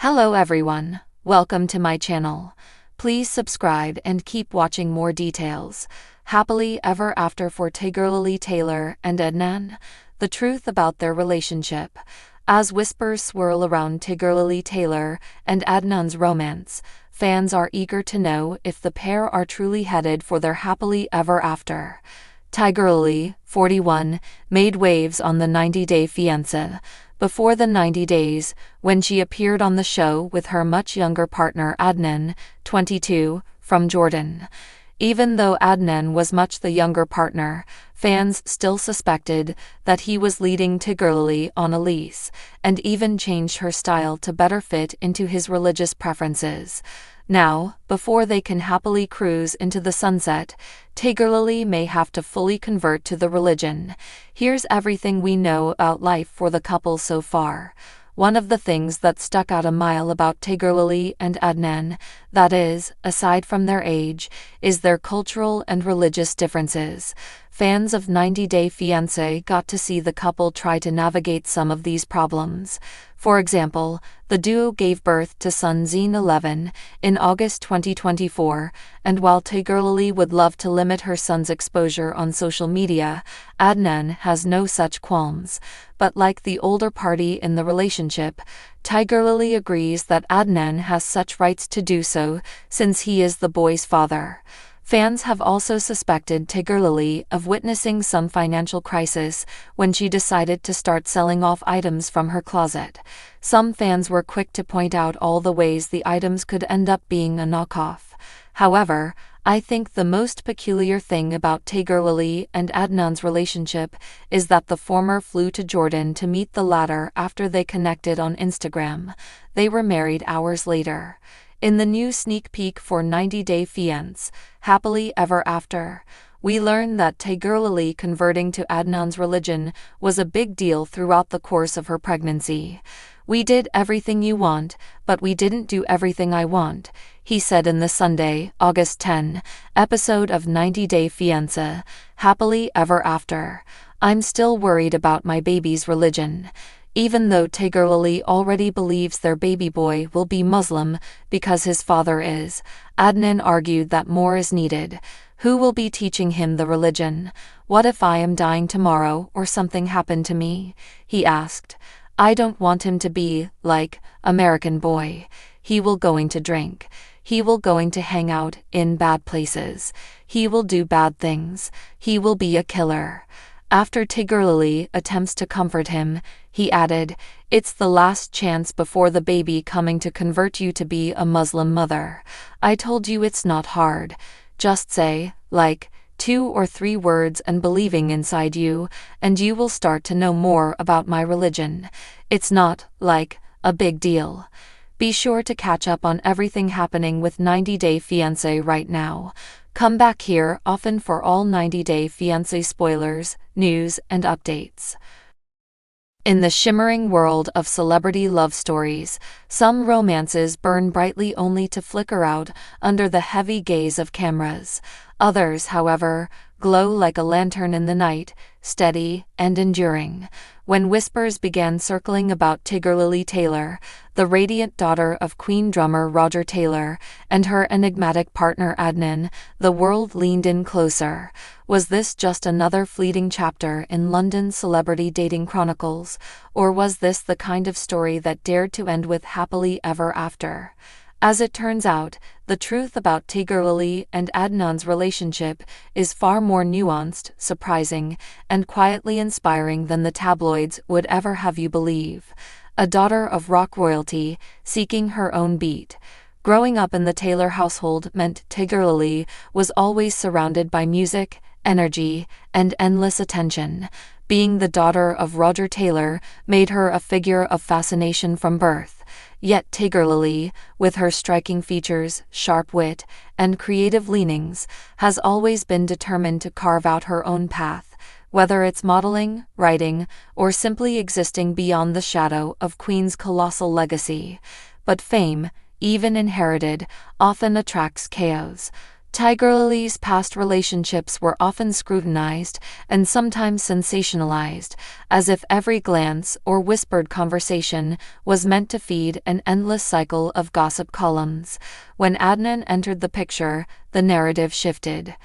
Hello everyone, welcome to my channel. Please subscribe and keep watching more details. Happily ever after for Tigerlily Taylor and Adnan. The truth about their relationship. As whispers swirl around Tigerlily Taylor and Adnan's romance, fans are eager to know if the pair are truly headed for their happily ever after. Tigerlily, 41, made waves on the 90-day Fiancé. Before the 90 days, when she appeared on the show with her much younger partner Adnan, 22, from Jordan. Even though Adnan was much the younger partner, fans still suspected that he was leading Tigerlily on a lease, and even changed her style to better fit into his religious preferences. Now, before they can happily cruise into the sunset, Tigerlily may have to fully convert to the religion. Here's everything we know about life for the couple so far. One of the things that stuck out a mile about Tigerlily and Adnan, that is, aside from their age, is their cultural and religious differences. Fans of 90-Day Fiancé got to see the couple try to navigate some of these problems. For example, the duo gave birth to son Zine 11 in August 2024, and while Tigerlily would love to limit her son's exposure on social media, Adnan has no such qualms. But like the older party in the relationship, Tigerlily agrees that Adnan has such rights to do so, since he is the boy's father. Fans have also suspected Tigerlily of witnessing some financial crisis when she decided to start selling off items from her closet. Some fans were quick to point out all the ways the items could end up being a knockoff. However, I think the most peculiar thing about Tigerlily and Adnan's relationship is that the former flew to Jordan to meet the latter after they connected on Instagram. They were married hours later. In the new sneak peek for 90-Day Fiancé, Happily Ever After, we learn that Tigerlily converting to Adnan's religion was a big deal throughout the course of her pregnancy. "We did everything you want, but we didn't do everything I want," he said in the Sunday, August 10, episode of 90-Day Fiancé, Happily Ever After. "I'm still worried about my baby's religion." Even though Tigerlily already believes their baby boy will be Muslim because his father is, Adnan argued that more is needed. Who will be teaching him the religion? "What if I am dying tomorrow or something happened to me?" he asked. "I don't want him to be like American boy. He will going to drink. He will going to hang out in bad places. He will do bad things. He will be a killer." After Tigerlily attempts to comfort him, he added, "It's the last chance before the baby coming to convert you to be a Muslim mother. I told you it's not hard. Just say, like, 2 or 3 words and believing inside you, and you will start to know more about my religion. It's not, like, a big deal." Be sure to catch up on everything happening with 90-Day Fiancé right now. Come back here often for all 90-Day Fiancé spoilers, news, and updates. In the shimmering world of celebrity love stories, some romances burn brightly only to flicker out under the heavy gaze of cameras. Others, however, glow like a lantern in the night, steady and enduring. When whispers began circling about Tigerlily Taylor, the radiant daughter of Queen drummer Roger Taylor, and her enigmatic partner Adnan, the world leaned in closer. Was this just another fleeting chapter in London's celebrity dating chronicles, or was this the kind of story that dared to end with happily ever after? As it turns out, the truth about Tigerlily and Adnan's relationship is far more nuanced, surprising, and quietly inspiring than the tabloids would ever have you believe. A daughter of rock royalty, seeking her own beat. Growing up in the Taylor household meant Tigerlily was always surrounded by music, energy, and endless attention. Being the daughter of Roger Taylor made her a figure of fascination from birth. Yet Tigerlily, with her striking features, sharp wit, and creative leanings, has always been determined to carve out her own path, whether it's modeling, writing, or simply existing beyond the shadow of Queen's colossal legacy. But fame, even inherited, often attracts chaos. Tigerlily's past relationships were often scrutinized and sometimes sensationalized, as if every glance or whispered conversation was meant to feed an endless cycle of gossip columns. When Adnan entered the picture, the narrative shifted.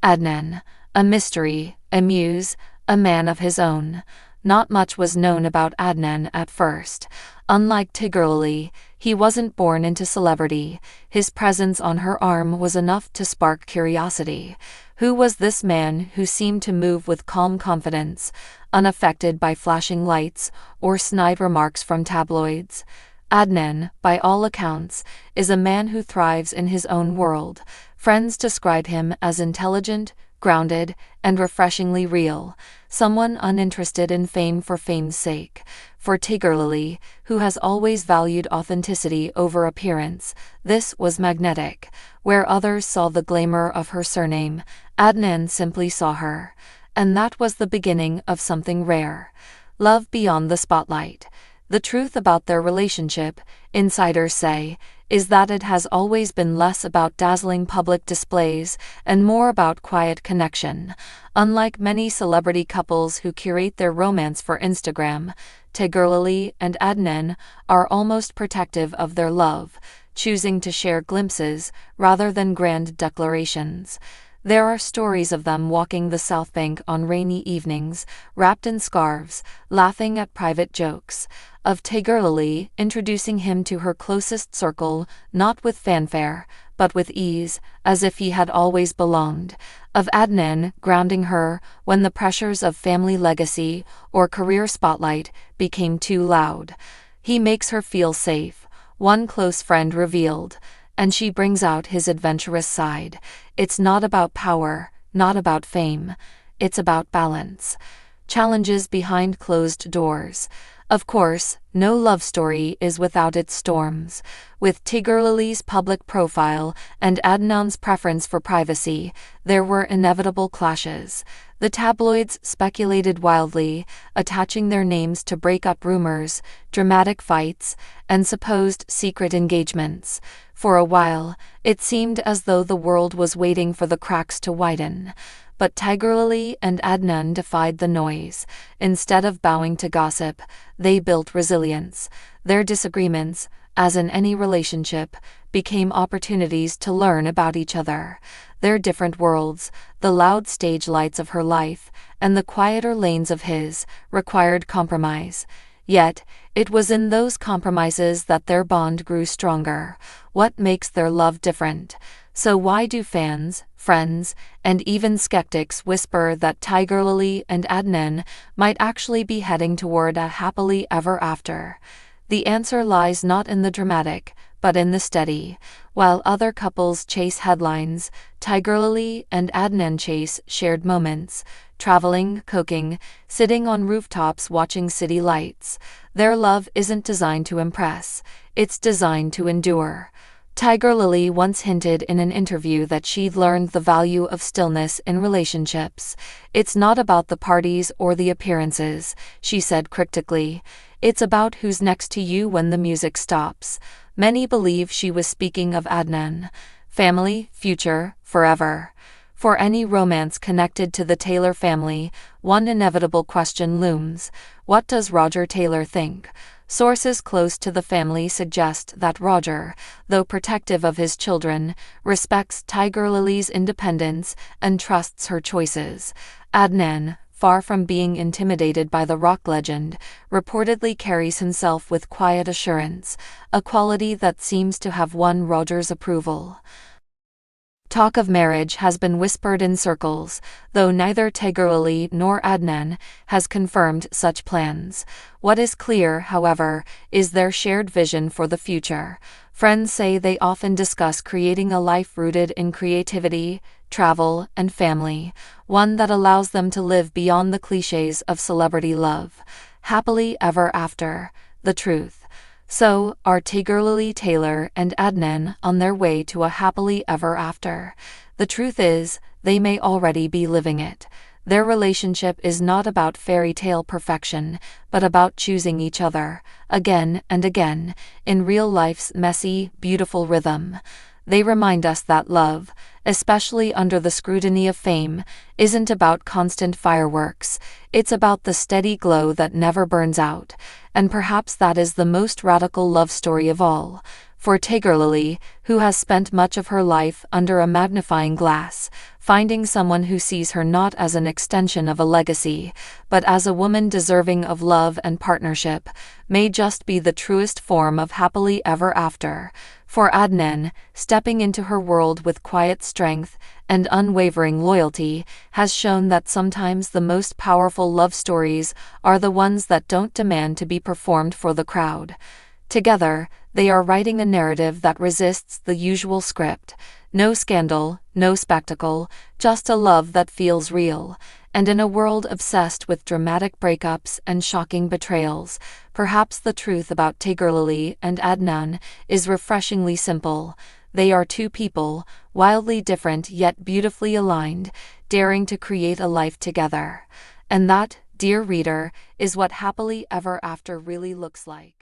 Adnan, a mystery, a muse, a man of his own. Not much was known about Adnan at first. Unlike Tigerlily, he wasn't born into celebrity. His presence on her arm was enough to spark curiosity. Who was this man who seemed to move with calm confidence, unaffected by flashing lights or snide remarks from tabloids? Adnan, by all accounts, is a man who thrives in his own world. Friends describe him as intelligent, grounded, and refreshingly real, someone uninterested in fame for fame's sake. For Tigerlily, who has always valued authenticity over appearance, this was magnetic. Where others saw the glamour of her surname, Adnan simply saw her. And that was the beginning of something rare. Love beyond the spotlight. The truth about their relationship, insiders say, is that it has always been less about dazzling public displays and more about quiet connection. Unlike many celebrity couples who curate their romance for Instagram, Tigerlily and Adnan are almost protective of their love, choosing to share glimpses rather than grand declarations. There are stories of them walking the South Bank on rainy evenings, wrapped in scarves, laughing at private jokes. Of Tigerlily introducing him to her closest circle, not with fanfare, but with ease, as if he had always belonged. Of Adnan grounding her when the pressures of family legacy or career spotlight became too loud. He makes her feel safe, one close friend revealed, and she brings out his adventurous side. It's not about power, not about fame. It's about balance. Challenges behind closed doors. Of course, no love story is without its storms. With Tigerlily's public profile and Adnan's preference for privacy, there were inevitable clashes. The tabloids speculated wildly, attaching their names to breakup rumors, dramatic fights, and supposed secret engagements. For a while, it seemed as though the world was waiting for the cracks to widen. But Tigerlily and Adnan defied the noise. Instead of bowing to gossip, they built resilience. Their disagreements, as in any relationship, became opportunities to learn about each other. Their different worlds, the loud stage lights of her life, and the quieter lanes of his, required compromise. Yet, it was in those compromises that their bond grew stronger. What makes their love different? So why do fans, friends, and even skeptics whisper that Tigerlily and Adnan might actually be heading toward a happily ever after? The answer lies not in the dramatic, but in the steady. While other couples chase headlines, Tigerlily and Adnan chase shared moments, traveling, cooking, sitting on rooftops watching city lights. Their love isn't designed to impress, it's designed to endure. Tigerlily once hinted in an interview that she'd learned the value of stillness in relationships. It's not about the parties or the appearances, she said cryptically. It's about who's next to you when the music stops. Many believe she was speaking of Adnan. Family, future, forever. For any romance connected to the Taylor family, one inevitable question looms. What does Roger Taylor think? Sources close to the family suggest that Roger, though protective of his children, respects Tigerlily's independence and trusts her choices. Adnan, far from being intimidated by the rock legend, reportedly carries himself with quiet assurance, a quality that seems to have won Roger's approval. Talk of marriage has been whispered in circles, though neither Tigerlily nor Adnan has confirmed such plans. What is clear, however, is their shared vision for the future. Friends say they often discuss creating a life rooted in creativity, travel, and family, one that allows them to live beyond the cliches of celebrity love. Happily ever after, the truth. So, are Tigerlily Taylor and Adnan on their way to a happily ever after? The truth is, they may already be living it. Their relationship is not about fairy tale perfection, but about choosing each other, again and again, in real life's messy, beautiful rhythm. They remind us that love, especially under the scrutiny of fame, isn't about constant fireworks. It's about the steady glow that never burns out, and perhaps that is the most radical love story of all. For Tigerlily, who has spent much of her life under a magnifying glass, finding someone who sees her not as an extension of a legacy, but as a woman deserving of love and partnership, may just be the truest form of happily ever after. For Adnan, stepping into her world with quiet strength and unwavering loyalty, has shown that sometimes the most powerful love stories are the ones that don't demand to be performed for the crowd. Together, they are writing a narrative that resists the usual script. No scandal, no spectacle, just a love that feels real. And in a world obsessed with dramatic breakups and shocking betrayals, perhaps the truth about Tigerlily and Adnan is refreshingly simple. They are two people, wildly different yet beautifully aligned, daring to create a life together. And that, dear reader, is what happily ever after really looks like.